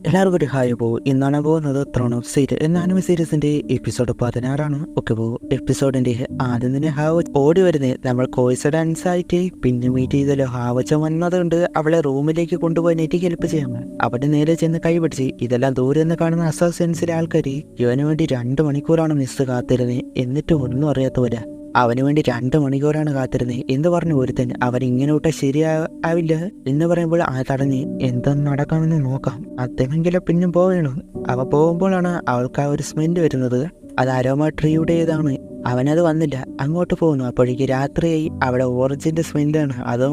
എല്ലാവർക്കും ഒരു ഹായ് പോ. ഇന്നാണ് പോകുന്നത് ത്രോൺ ഓഫ് സീറ്റ് എന്ന ആനിമി സീരീസിന്റെ എപ്പിസോഡ് 16 ഓക്കെ പോ. എപ്പിസോഡിന്റെ ആദ്യം തന്നെ ഹാവ് ഓടി വരുന്നത് നമ്മൾ കോയിൻസിഡൻസ് ആയിട്ട് പിന്നെ മീറ്റ് ചെയ്തല്ലോ. ഹാവച്ച വന്നതുകൊണ്ട് അവളെ റൂമിലേക്ക് കൊണ്ടുപോയി നെറ്റി ഹെൽപ്പ് ചെയ്യാൻ അവിടെ നേരെ ചെന്ന് കൈപിടിച്ച് ഇതെല്ലാം ദൂരെ നിന്ന് കാണുന്ന അസാസിൻസിലെ ആൾക്കാർ ഇവന് വേണ്ടി 2 മണിക്കൂറാണ് മിസ് കാത്തിരുന്നത്. എന്നിട്ട് ഒന്നും അറിയാത്തവരാ. അവന് വേണ്ടി 2 മണിക്കൂറാണ് കാത്തിരുന്നത് എന്ന് പറഞ്ഞു ഒരുത്തൻ. അവൻ ഇങ്ങനെ വിട്ടാൽ ശരിയാവില്ല എന്ന് പറയുമ്പോൾ ആ തടഞ്ഞ് എന്തെന്ന് നടക്കാമെന്ന് നോക്കാം, അദ്ദേഹമെങ്കിലും പിന്നെ പോകണം. അവ പോകുമ്പോഴാണ് അവൾക്ക് ആ ഒരു സ്മെല്ല് വരുന്നത്. അത് അരോമ ട്രീയുടേതാണ്. അവനത് വന്നില്ല, അങ്ങോട്ട് പോകുന്നു. അപ്പോഴേക്ക് രാത്രിയായി. അവിടെ ഓറഞ്ചിന്റെ സ്മെല്ലാണ്. അത്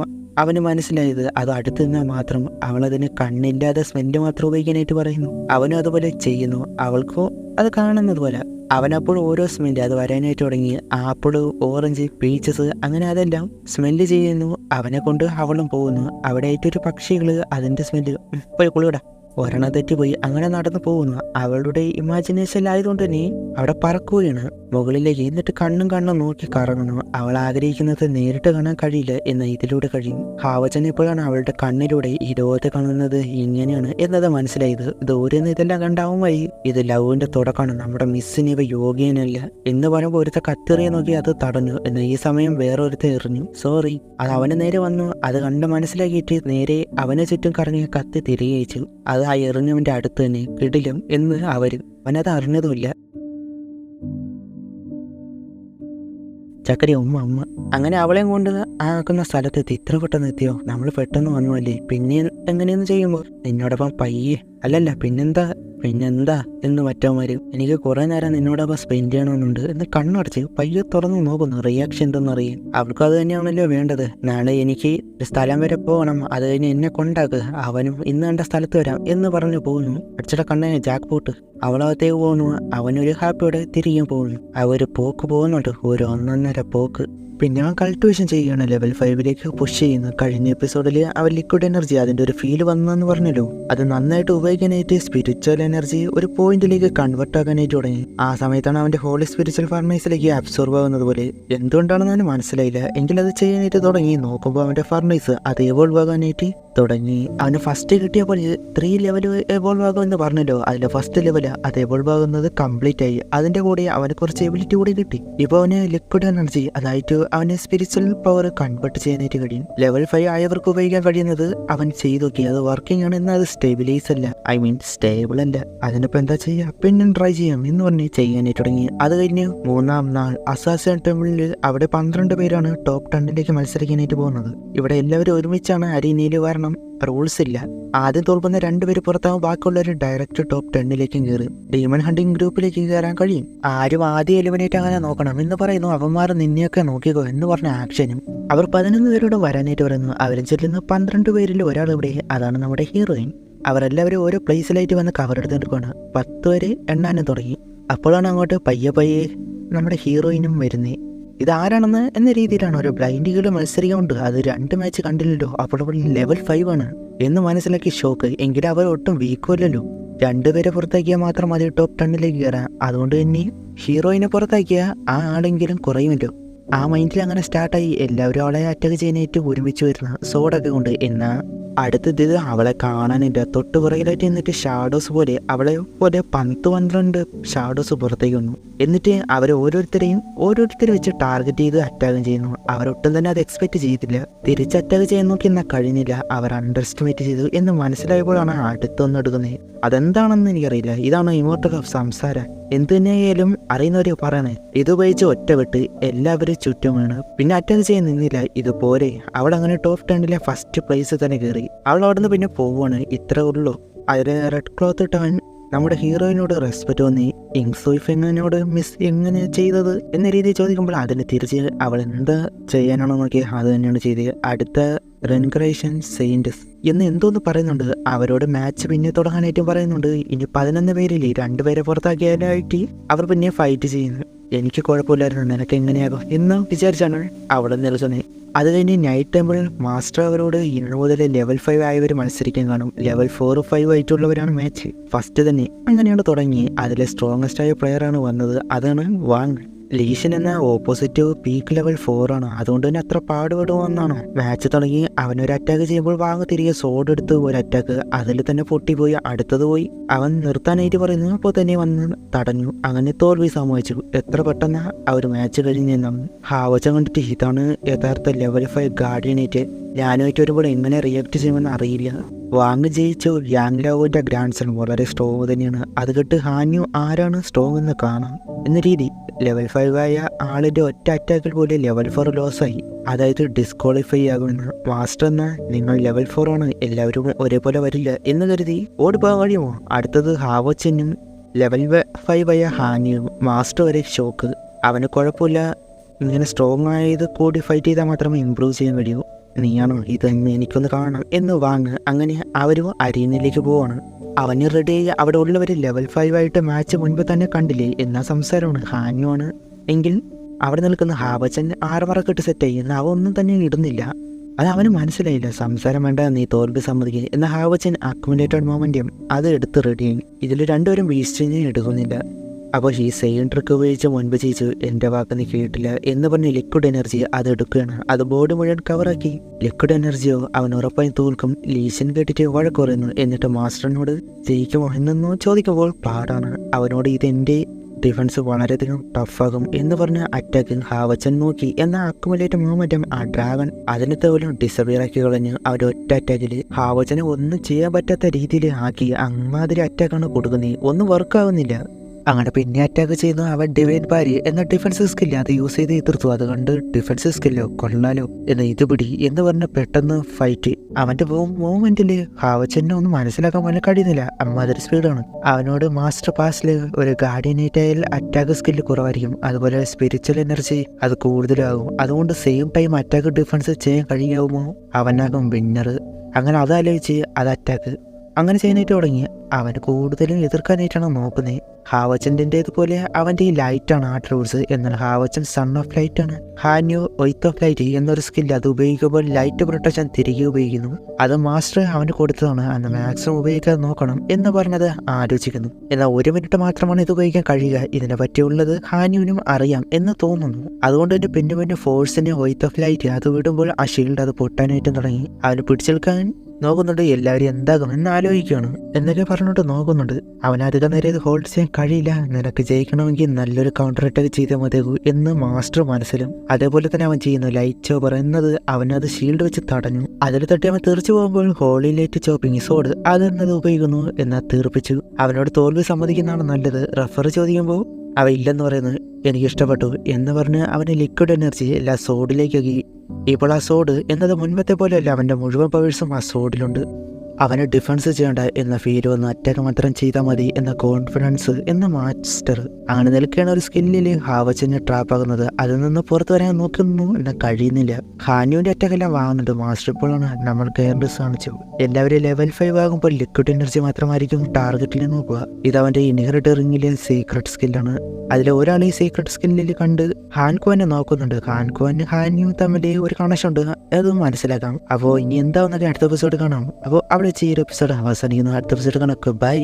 അവന് മനസ്സിലായത്. അത് അടുത്ത് നിന്നാൽ മാത്രം അവളതിന് കണ്ണില്ലാതെ സ്മെല്ല് മാത്രം ഉപയോഗിക്കാനായിട്ട് പറയുന്നു. അവനും അതുപോലെ ചെയ്യുന്നു. അവൾക്കും അത് കാണുന്നത് പോലെ അവനപ്പോൾ ഓരോ സ്മെല്ല് അത് വരാനായിട്ട് തുടങ്ങി. ആപ്പിൾ, ഓറഞ്ച്, പീച്ചസ് അങ്ങനെ അതെല്ലാം സ്മെല്ല് ചെയ്യുന്നു. അവനെ കൊണ്ട് അവളും പോകുന്നു. അവിടെ ആയിട്ടൊരു പക്ഷികള് അതിന്റെ സ്മെല്ല് പോയി കുളിവിടാ ഒരെണ്ണം തെറ്റിപ്പോയി. അങ്ങനെ നടന്നു പോകുന്നു. അവളുടെ ഇമാജിനേഷൻ ആയതുകൊണ്ട് തന്നെ അവിടെ പറക്കുകയാണ് മുകളിലേക്ക്. എന്നിട്ട് കണ്ണും നോക്കി കറങ്ങുന്നു. അവൾ ആഗ്രഹിക്കുന്നത് നേരിട്ട് കാണാൻ കഴിയില്ല എന്ന് ഇതിലൂടെ കഴിയും. ഹാവച്ചൻ ഇപ്പോഴാണ് അവളുടെ കണ്ണിലൂടെ ഈ ലോകത്തെ കാണുന്നത് ഇങ്ങനെയാണ് എന്നത് മനസ്സിലായത്. ദൂരെ നിന്ന് ഇതെല്ലാം കണ്ടാവുമായി ഇത് ലവിന്റെ തുടക്കമാണ്. നമ്മുടെ മിസ്സിന് ഇവ യോഗ്യനല്ല എന്ന് പറയുമ്പോൾ ഒരുത്ത കത്തെറിയെ നോക്കി അത് തടഞ്ഞു. എന്നാൽ ഈ സമയം വേറെ ഒരുത്ത എറിഞ്ഞു. സോറി. അത് അവന് നേരെ വന്നു. അത് കണ്ട് മനസ്സിലാക്കിയിട്ട് നേരെ അവനെ ചുറ്റും കറങ്ങിയ കത്തി തിരികെ അയച്ചു. അത് ആ എറിഞ്ഞവന്റെ അടുത്ത് തന്നെ കിടിലും എന്ന് അവനത് അറിഞ്ഞതുമില്ല. ചക്കരി അമ്മ അങ്ങനെ അവളെയും കൊണ്ട് ആക്കുന്ന സ്ഥലത്തെത്തി. ഇത്ര പെട്ടെന്ന് എത്തിയോ? നമ്മൾ പെട്ടെന്ന് വന്നുവല്ലേ. പിന്നെ എങ്ങനെയെന്ന് ചെയ്യുമ്പോൾ നിന്നോടൊപ്പം പയ്യെ അല്ലല്ല പിന്നെന്താ എന്ന് മറ്റവന്മാര്. എനിക്ക് കുറെ നേരം നിന്നോടൊപ്പം സ്പെൻഡ് ചെയ്യണമെന്നുണ്ട് എന്ന് കണ്ണടച്ച് പയ്യെ തുറന്നു നോക്കുന്നു. റിയാക്ഷൻ എന്തെന്നറിയാൻ. അവൾക്കും അത് തന്നെയാണല്ലോ വേണ്ടത്. നാളെ എനിക്ക് ഒരു സ്ഥലം വരെ പോകണം, അത് കഴിഞ്ഞ് എന്നെ കൊണ്ടാക്കുക, അവനും ഇന്ന് കണ്ട സ്ഥലത്ത് വരാം എന്ന് പറഞ്ഞു പോകുന്നു. അടിച്ചിട കണ്ണേ ജാക്ക് പോട്ട്. അവളകത്തേക്ക് പോകുന്നു. അവനൊരു ഹാപ്പിയോടെ തിരികെ പോകുന്നു. അവര് പോക്ക് പോകുന്നുണ്ട്, ഒരു 1.5 പോക്ക്. പിന്നെ അവൻ കൾട്ടിവേഷൻ ചെയ്യുകയാണ്. ലെവൽ 5ലേക്ക് പുഷ് ചെയ്യുന്നു. കഴിഞ്ഞ എപ്പിസോഡിൽ അവൻ ലിക്വിഡ് എനർജി അതിൻ്റെ ഒരു ഫീൽ വന്നെന്ന് പറഞ്ഞല്ലോ. അത് നന്നായിട്ട് ഉപയോഗിക്കാനായിട്ട് സ്പിരിച്വൽ എനർജി ഒരു പോയിന്റിലേക്ക് കൺവേർട്ട് ആക്കാനായിട്ട് തുടങ്ങി. ആ സമയത്താണ് അവൻ്റെ ഹോളി സ്പിരിച്വൽ ഫർണൈസിലേക്ക് അബ്സോർബ് ആകുന്നത് പോലെ. എന്തുകൊണ്ടാണെന്ന് അവന് മനസ്സിലായില്ല. എങ്കിലത് ചെയ്യാനായിട്ട് തുടങ്ങി. നോക്കുമ്പോൾ അവൻ്റെ ഫർണൈസ് അത് എവോൾവ് ആകാനായിട്ട് തുടങ്ങി. അവന് ഫസ്റ്റ് കിട്ടിയപ്പോൾ 3 ലെവൽ എവോൾവ് ആകുമെന്ന് പറഞ്ഞല്ലോ. അതിലെ ഫസ്റ്റ് ലെവൽ അത് എവോൾവ് ആകുന്നത് കംപ്ലീറ്റ് ആയി. അതിൻ്റെ കൂടെ അവന് കുറച്ച് എബിലിറ്റി കൂടി കിട്ടി. ഇപ്പോൾ അവന് ലിക്വിഡ് എനർജി അതായിട്ട് അവന് സ്പിരിച്വൽ പവർ കൺവേർട്ട് ചെയ്യാനായിട്ട് കഴിയും. ലെവൽ 5 ആയവർക്ക് ഉപയോഗിക്കാൻ കഴിയുന്നത് അവൻ ചെയ്തു നോക്കി. അത് വർക്കിംഗ് ആണ്. എന്നാൽ അത് സ്റ്റെബിലൈസ് അല്ല, സ്റ്റേബിൾ അല്ല. അതിനിപ്പോൾ എന്താ ചെയ്യുക? പിന്നെ ട്രൈ ചെയ്യാം എന്ന് പറഞ്ഞ് ചെയ്യാനായിട്ട് തുടങ്ങി. അത് കഴിഞ്ഞ് 3-ാം നാൾ അസാസിൻ ടെമ്പിളിൽ അവിടെ 12 പേരാണ് ടോപ്പ് 10ലേക്ക് മത്സരിക്കാനായിട്ട് പോകുന്നത്. ഇവിടെ എല്ലാവരും ഒരുമിച്ചാണ് അരീനയിൽ വരണം. റൂൾസ് ഇല്ല. ആദ്യം തോൽക്കുന്ന 2 പേര് പുറത്താവും. ബാക്കിയുള്ളവർ ഡയറക്റ്റ് ടോപ്പ് 10ലേക്കും കയറി ഡീമൺ ഹണ്ടിങ് ഗ്രൂപ്പിലേക്ക് കയറാൻ കഴിയും. ആരും ആദ്യം എലിമിനേറ്റ് അങ്ങനെ നോക്കണം എന്ന് പറയുന്നു. അവന്മാർ നിന്നെയൊക്കെ നോക്കിക്കോ എന്ന് പറഞ്ഞ ആക്ഷനും. അവർ 11 പേരോട് വരാനായിട്ട് പറയുന്നു. അവരും ചെല്ലുന്ന 12 പേരിൽ ഒരാൾ ഇവിടെ, അതാണ് നമ്മുടെ ഹീറോയിൻ. അവരെല്ലാവരും ഓരോ പ്ലേസിലായിട്ട് വന്ന് കവർ എടുത്തിട്ടാണ് 10 പേര് എണ്ണാനും തുടങ്ങി. അപ്പോഴാണ് അങ്ങോട്ട് പയ്യെ നമ്മുടെ ഹീറോയിനും വരുന്നേ. ഇതാരാണെന്ന് എന്ന രീതിയിലാണ് ഒരു ബ്ലൈൻഡുകൾ മത്സരിക്കുന്നുണ്ട്. അത് 2 മാച്ച് കണ്ടില്ലല്ലോ. അപ്പോൾ ലെവൽ 5 ആണ് എന്ന് മനസ്സിലാക്കി ഷോക്ക്. എങ്കിലും അവർ ഒട്ടും വീക്കുമല്ലല്ലോ. 2 പേരെ പുറത്താക്കിയാൽ മാത്രം മതി ടോപ്പ് 10ലേക്ക് കയറാം. അതുകൊണ്ട് തന്നെ ഹീറോയിനെ പുറത്താക്കിയാൽ ആ ആളെങ്കിലും കുറയുമല്ലോ. ആ മൈൻഡിൽ അങ്ങനെ സ്റ്റാർട്ടായി. എല്ലാവരും അവളെ അറ്റാക്ക് ചെയ്യാനായിട്ട് ഒരുമിച്ച് വരുന്ന സോഡൊക്കെ കൊണ്ട്. എന്നാൽ അടുത്തത് അവളെ കാണാനില്ല. തൊട്ട് പുറകിലായിട്ട് എന്നിട്ട് ഷാഡോസ് പോലെ അവളെ പോലെ 12 ഷാഡോസ് പുറത്തേക്ക് വന്നു. എന്നിട്ട് അവരെ ഓരോരുത്തരെ വെച്ച് ടാർഗറ്റ് ചെയ്ത് അറ്റാക്കും ചെയ്യുന്നു. അവരൊട്ടും തന്നെ അത് എക്സ്പെക്ട് ചെയ്തില്ല. തിരിച്ച് അറ്റാക്ക് ചെയ്യാൻ നോക്കി എന്നാൽ കഴിഞ്ഞില്ല. അവർ അണ്ടർ എസ്റ്റിമേറ്റ് ചെയ്തു എന്ന് മനസ്സിലായപ്പോഴാണ് അടുത്തൊന്നെടുക്കുന്നത്. അതെന്താണെന്ന് എനിക്കറിയില്ല. ഇതാണ് ഇമോർട്ടൽ ഓഫ് സംസാരം. എന്ത് തന്നെയായാലും അറിയുന്നവരെ പറയണേ. ഇതുപയോഗിച്ച് ഒറ്റ വിട്ട് എല്ലാവരും ചുറ്റും വീണ് പിന്നെ അറ്റാക്ക് ചെയ്യാൻ നിന്നില്ല. ഇതുപോലെ അവൾ അങ്ങനെ ടോപ്പ് 10ലെ ഫസ്റ്റ് പ്ലേസ് തന്നെ കയറി. അവൾ അവിടെ നിന്ന് പിന്നെ പോവുകയാണ്. ഇത്രേ ഉള്ളൂ. അതിൽ റെഡ് ക്ലോത്ത് ഇട്ടവൻ നമ്മുടെ ഹീറോയിനോട് റെസ്പെക്റ്റ് തോന്നി. ഇങ്സോയ്ഫ് എങ്ങനോട് മിസ് എങ്ങനെ ചെയ്തത് എന്ന രീതിയിൽ ചോദിക്കുമ്പോൾ അതിന് തിരിച്ച് അവൾ എന്താ ചെയ്യാനാണോ നോക്കി അത് തന്നെയാണ് ചെയ്തത്. അടുത്ത റെൻക്രേഷൻ സെയിൻറ്റ്സ് എന്ന് എന്തോന്ന് പറയുന്നുണ്ട്. അവരോട് മാച്ച് പിന്നെ തുടങ്ങാനായിട്ടും പറയുന്നുണ്ട്. ഇനി 11 പേരില്ലേ 2 പേരെ പുറത്താക്കിയാലായിട്ട് അവർ പിന്നെ ഫൈറ്റ് ചെയ്യുന്നു. എനിക്ക് കുഴപ്പമില്ലായിരുന്നു, നിനക്ക് എങ്ങനെയാകും എന്ന് വിചാരിച്ചാണ് അവിടെ നിൽക്കുന്നത്. അത് കഴിഞ്ഞ് നൈറ്റ് ടെമ്പിൾ മാസ്റ്റർ അവരോട് ഇന്ന് മുതൽ ലെവൽ 5 ആയവർ മത്സരിക്കാൻ കാണും. ലെവൽ 4, 5 ആയിട്ടുള്ളവരാണ് മാച്ച് ഫസ്റ്റ് തന്നെ. അങ്ങനെയാണ് തുടങ്ങി. അതിലെ സ്ട്രോങ്ങസ്റ്റ് ആയ പ്ലെയറാണ് വന്നത്. അതാണ് വാങ്. ലീഷൻ എന്ന ഓപ്പോസിറ്റ് പീക്ക് ലെവൽ 4 ആണ്. അതുകൊണ്ട് തന്നെ അത്ര പാടുപെടുമെന്നാണോ? മാച്ച് തുടങ്ങി അവനൊരു അറ്റാക്ക് ചെയ്യുമ്പോൾ വാങ്ങ തിരികെ സോഡ് എടുത്ത് ഒരു അറ്റാക്ക് അതിൽ തന്നെ പൊട്ടിപ്പോയി. അടുത്തത് പോയി അവൻ നിർത്താനായിട്ട് പറയുന്നു. അപ്പോൾ തന്നെ വന്ന് തടഞ്ഞു. അങ്ങനെ തോൽവി സംഭവിച്ചു. എത്ര പെട്ടെന്ന് ആ ഒരു മാച്ച് കഴിഞ്ഞെന്നാണ് ഹാവച്ചൻ കണ്ടിട്ട് ഇതാണ് യഥാർത്ഥ ലെവൽ 5 ഗാർഡിയനേറ്റ്. ഞാനുമായിട്ട് വരുമ്പോൾ എങ്ങനെ റിയാക്ട് ചെയ്യുമെന്ന് അറിയില്ല. വാങ്ങ് ജയിച്ചു. യാങ് ലാവോന്റെ ഗ്രാൻഡ് സൺ വളരെ സ്ട്രോങ് തന്നെയാണ്. അത് കേട്ട് ഹാന്യു ആരാണ് സ്ട്രോങ് എന്ന് കാണാം എന്ന രീതി ലെവൽ 5 ആയ ആളിന്റെ ഒറ്റ അറ്റാക്കിൽ പോലെ ലെവൽ 4 ലോസായി. അതായത് ഡിസ്ക്വാളിഫൈ ആകുമെന്ന്. മാസ്റ്റർ എന്ന നിങ്ങൾ ലെവൽ 4 ആണ്, എല്ലാവരും ഒരേപോലെ വരില്ല എന്ന് കരുതി ഓടിപ്പോകാൻ കഴിയുമോ? അടുത്തത് ഹാവച്ചനും ലെവൽ 5 ആയ ഹാന്യു. മാസ്റ്റർ വരെ ഷോക്ക്. അവന് കുഴപ്പമില്ല, ഇങ്ങനെ സ്ട്രോങ് ആയത് കൂടി ഫൈറ്റ് ചെയ്താൽ മാത്രമേ ഇമ്പ്രൂവ് ചെയ്യാൻ കഴിയൂ. നീയാണോ ഇതെന്ന് എനിക്കൊന്ന് കാണണം എന്ന് വാങ്ങ്. അങ്ങനെ അവരും അരീനയിലേക്ക് പോവാണ്. അവന് റെഡിയായി. അവിടെ ഉള്ളവർ ലെവൽ 5 ആയിട്ട് മാച്ച് മുൻപ് തന്നെ കണ്ടില്ലേ എന്ന സംസാരമാണ്. ഹാന്യു ആണ് എങ്കിൽ അവിടെ നിൽക്കുന്ന ഹാവച്ചൻ ആർമറൊക്കെ സെറ്റായി. എന്നാൽ അവ ഒന്നും തന്നെ ഇടുന്നില്ല. അത് അവന് മനസ്സിലായില്ല. സംസാരം വേണ്ട, നീ തോൽവി സമ്മതിക്കുക എന്ന ഹാവച്ചൻ അക്യുമുലേറ്റഡ് മൊമെന്റം അത് എടുത്ത് റെഡിയായി. ഇതിൽ രണ്ടുപേരും വീഴ്ച എടുക്കുന്നില്ല. അപ്പോൾ ഈ സെയിം ട്രിക്ക് ഉപയോഗിച്ച് മുൻപ് ചെയ്യിച്ചു. എൻ്റെ വാക്ക് നീ കേട്ടില്ല എന്ന് പറഞ്ഞ് ലിക്വിഡ് എനർജി അത് എടുക്കുകയാണ്. അത് ബോഡി മുഴുവൻ കവറാക്കി. ലിക്വിഡ് എനർജിയോ അവൻ ഉറപ്പായും തോൽക്കും. ലീഷൻ കേട്ടിട്ട് വഴക്ക് പറയുന്നു. എന്നിട്ട് മാസ്റ്ററിനോട് ജയിക്കുമോ എന്നൊന്നും ചോദിക്കുമ്പോൾ പാടാണ്. അവനോട് ഇതെൻ്റെ ഡിഫൻസ് വളരെയധികം ടഫാകും എന്ന് പറഞ്ഞ് അറ്റാക്കിങ് ഹാവച്ചൻ നോക്കി. എന്നാൽ അക്യുമുലേറ്റ് മൂവ്മെന്റും ആ ഡ്രാഗൺ അതിനത്തെ പോലും ഡിസപ്പിയർ ആക്കി കളഞ്ഞ് അവർ ഒറ്റ അറ്റാക്കിൽ ഹാവച്ചനെ ഒന്നും ചെയ്യാൻ പറ്റാത്ത രീതിയിൽ ആക്കി. അമ്മാതിരി അറ്റാക്കാണ് കൊടുക്കുന്നത്. ഒന്നും വർക്കാവുന്നില്ല. അങ്ങനെ പിന്നെ അറ്റാക്ക് ചെയ്യുന്നു അവൻ ഡിവൈൻ പാരി എന്ന ഡിഫൻസ് സ്കില്ല് അത് യൂസ് ചെയ്ത് എതിർത്തു. അതുകൊണ്ട് ഡിഫൻസ് സ്കില്ലോ കൊള്ളാലോ എന്ന് ഇത് പിടി എന്ന് പറഞ്ഞ് പെട്ടെന്ന് ഫൈറ്റ്. അവന്റെ മൂവ്മെന്റിൽ ഹാവച്ചനെ ഒന്നും മനസ്സിലാക്കാൻ പോലും കഴിയുന്നില്ല. അമ്മാതിരി സ്പീഡാണ്. അവനോട് മാസ്റ്റർ പാസിൽ ഒരു ഗാർഡിയനേറ്റായാൽ അറ്റാക്ക് സ്കില്ല് കുറവായിരിക്കും, അതുപോലെ സ്പിരിച്വൽ എനർജി അത് കൂടുതലാകും. അതുകൊണ്ട് സെയിം ടൈം അറ്റാക്ക് ഡിഫൻസ് ചെയ്യാൻ കഴിയാവുമോ? അവനാകും വിന്നർ. അങ്ങനെ അതാലോചിച്ച് അത് അറ്റാക്ക് അങ്ങനെ ചെയ്യാനായിട്ട് തുടങ്ങി. അവന് കൂടുതലും എതിർക്കാനായിട്ടാണ് നോക്കുന്നത്. ഹാവച്ചൻ്റെതുപോലെ അവൻ്റെ ഈ ലൈറ്റാണ് ആട്രിബ്യൂട്ട്സ്. എന്നാൽ ഹാവച്ചൻ സൺ ഓഫ് ലൈറ്റ് ആണ്. ഹാന്യു ഒയ്ത്ത് ഓഫ് ലൈറ്റ് എന്നൊരു സ്കില്ല് അത് ഉപയോഗിക്കുമ്പോൾ ലൈറ്റ് പ്രൊട്ടക്ഷൻ തിരികെ ഉപയോഗിക്കുന്നു. അത് മാസ്റ്റർ അവന് കൊടുത്തതാണ്. അന്ന് മാക്സിമം ഉപയോഗിക്കാതെ നോക്കണം എന്ന് പറഞ്ഞത് ആലോചിക്കുന്നു. എന്നാൽ 1 മിനിറ്റ് മാത്രമാണ് ഇത് ഉപയോഗിക്കാൻ കഴിയുക. ഇതിനെ പറ്റിയുള്ളത് ഹാന്യുവിനും അറിയാം എന്ന് തോന്നുന്നു. അതുകൊണ്ട് തന്നെ പിന്നെ ഫോഴ്സിൻ്റെ ഒയ്ത്ത് ഓഫ് ലൈറ്റ് അത് വിടുമ്പോൾ ആ ഷീൽഡ് അത് പൊട്ടാനായിട്ടും തുടങ്ങി. അവന് പിടിച്ചെടുക്കാൻ നോക്കുന്നുണ്ട്. എല്ലാവരും എന്താകും എന്ന് ആലോചിക്കുകയാണ്. എന്നൊക്കെ പറഞ്ഞിട്ട് നോക്കുന്നുണ്ട്. അവനധികം നേരം ഇത് ഹോൾഡ് ചെയ്യാൻ കഴിയില്ല. നിനക്ക് ജയിക്കണമെങ്കിൽ നല്ലൊരു കൗണ്ടർ അറ്റാക്ക് ചെയ്താൽ മതിയാകൂ എന്ന് മാസ്റ്റർ മനസ്സിലും. അതേപോലെ തന്നെ അവൻ ചെയ്യുന്നു. ലൈറ്റ് ചോപ്പർ എന്നത് അവനത് ഷീൽഡ് വെച്ച് തടഞ്ഞു. അതിൽ തട്ടി അവൻ തെറിച്ചു പോകുമ്പോൾ ഹോളി ലൈറ്റ് ചോപ്പിങ് സോഡ് അതെന്നത് ഉപയോഗിക്കുന്നു എന്നാൽ തീർപ്പിച്ചു. അവനോട് തോൽവി സമ്മതിക്കുന്നതാണ് നല്ലത്. റഫർ ചോദിക്കുമ്പോൾ അവ ഇല്ലെന്ന് പറയുന്നു. എനിക്കിഷ്ടപ്പെട്ടു എന്ന് പറഞ്ഞ് അവന് ലിക്വിഡ് എനർജി എല്ലാ സോഡിലേക്കാക്കി. ഇപ്പോൾ ആ സോഡ് എന്നത് മുൻപത്തെ പോലെയല്ല. അവൻ്റെ മുഴുവൻ പവേഴ്സും ആ സോഡിലുണ്ട്. അവന് ഡിഫൻസ് ചെയ്യേണ്ട എന്ന ഫീൽ വന്ന് അറ്റാക്ക് മാത്രം ചെയ്താൽ മതി എന്ന കോൺഫിഡൻസ് എന്ന മാസ്റ്റർ. അങ്ങനെ നിൽക്കുകയാണ് ഒരു സ്കില്ലിൽ ഹാവച്ചനെ ട്രാപ്പ് ആകുന്നത്. അതിൽ നിന്ന് പുറത്തു വരാൻ നോക്കുന്നു എന്നാൽ കഴിയുന്നില്ല. ഹാന്യുവിൻ്റെ അറ്റാക്കെല്ലാം വാങ്ങുന്നുണ്ട്. മാസ്റ്റർ ഇപ്പോഴാണ് നമ്മൾ കെയർലെസ് കാണിച്ചു. എല്ലാവരും ലെവൽ 5 ആകുമ്പോൾ ലിക്വിഡ് എനർജി മാത്രമായിരിക്കും ടാർഗറ്റിൽ നോക്കുക. ഇത് അവൻ്റെ ഇൻഹെറിറ്റ് റിങ്ങിലെ സീക്രട്ട് സ്കില്ലാണ്. അതിൽ ഒരാൾ ഈ സീക്രട്ട് സ്കില്ലിൽ കണ്ട് ഹാൻകുവാനെ നോക്കുന്നുണ്ട്. ഹാൻകുവാനും ഹാന്യു തമ്മിൽ ഒരു കണക്ഷൻ ഉണ്ട്, അതും മനസ്സിലാക്കാം. അപ്പോൾ ഇനി എന്താവുന്നൊക്കെ അടുത്ത എപ്പിസോഡ് കാണാം. അപ്പോൾ അവിടെ ഈ ഒരു എപ്പിസോഡ് അവസാനിക്കുന്നു. അടുത്ത എപ്പിസോഡ് കണക്ക് ബൈ.